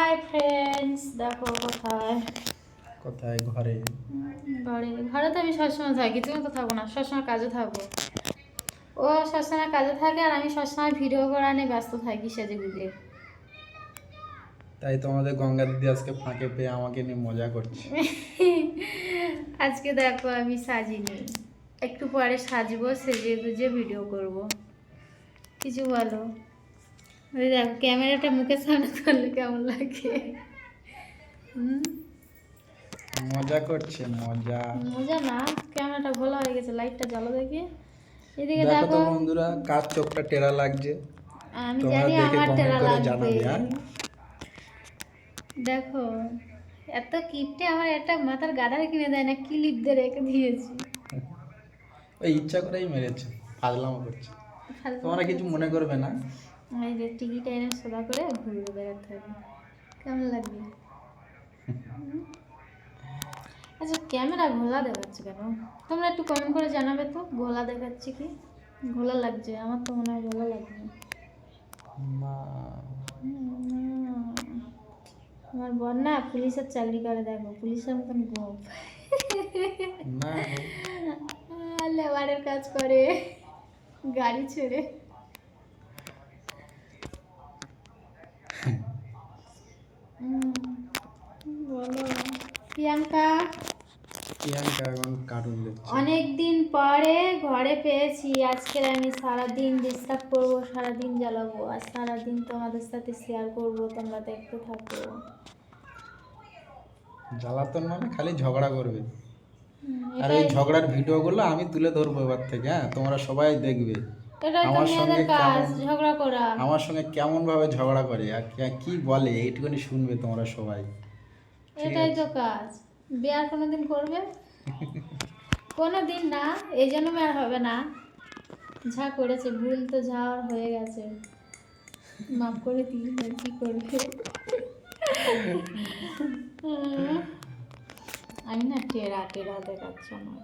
Hi friends, দেখো কোথায় কোথায়? ঘরে। ঘরে তো আমি সবসময় থাকি, তুমি তো থাকো না, সবসময় কাজে থাকো। ও সবসময় কাজে থাকে আর আমি সবসময় ভিডিও করা নিয়ে ব্যস্ত থাকি সেজে গুজে। তাই তোমাদের গঙ্গা দিদি আজকে ফাঁকে পেয়ে আমাকে নিয়ে মজা করছে। আজকে দেখো আমি সাজিনি, একটু পরে সাজবো, সেজে গুজে ভিডিও করব। কিছু বলো। ওই দেখো ক্যামেরাটা মুখের সামনে করলে কেমন লাগে। মজা করছে, মজা। মজা না, ক্যামেরাটা ভোলা হয়ে গেছে, লাইটটা জ্বালো দেখি। এদিকে দেখো তো দেখো, বন্ধুরা, কার চোখটা টেরা লাগছে আমি তোমরা জানি দেখে আমার কমেন্ট টেরা করে লাগবে। জানাবে। হ্যাঁ, দেখো এত কিপটে আমার একটা মাথার গাডারে কিনে দেয় না, ক্লিপ দিয়ে রেখে দিয়েছি। ওই ইচ্ছা করেই মেরেছে, ফাজলামো করছে। তোমরা কিছু মনে করবে না। এই যে টিকিট এনে সোদা করে ঘুরবে বেড়াতে হবে, কেমন লাগবে? আচ্ছা ক্যামেরা ঘোলা দেখাচ্ছে কেন? তোমরা একটু কমেন্ট করে জানাবে তো, ঘোলা দেখাচ্ছে কি? ঘোলা লাগছে, আমার তো মনে হয় ঘোলা লাগবে। না, আমার বর না পুলিশের চাকরি করে, দেখো পুলিশের মতন গোপ। না গো। লেবারের কাজ করে গাড়ি ছেড়ে। বলো প্রিয়াঙ্কা। প্রিয়াঙ্কা এখন কার্টুন দেখছে। অনেকদিন পরে ঘরে পেয়েছি, আজকের আমি সারাদিন ডিস্টার্ব করবো, সারাদিন জ্বালাবো আর সারাদিন তোমাদের সাথে শেয়ার করবো, তোমরা দেখতে থাকো। জ্বালাতন মানে খালি ঝগড়া করবে। আর এই এটাই ঝগড়ার ভিডিওগুলো আমি তুলে ধরবো এবার থেকে। হ্যাঁ, তোমরা সবাই দেখবে এটাই তো আমার মেয়েদের সঙ্গে কাজ, কেমন, ঝগড়া করা। আমার সঙ্গে কেমন ভাবে ঝগড়া করে আর কি বলে, এইটুকুনি শুনবে তোমরা সবাই। ঠিক এটাই আছে? তো কাজ। বিয়ার কোনোদিন করবে? কোনোদিন না, এই জন্যই আর হবে না। যা করেছে ভুল তো যা আর হয়ে গেছে, মাফ করে দিই, আর কি করবে। আমি না টেরা টেরা দেখাচ্ছে আমার।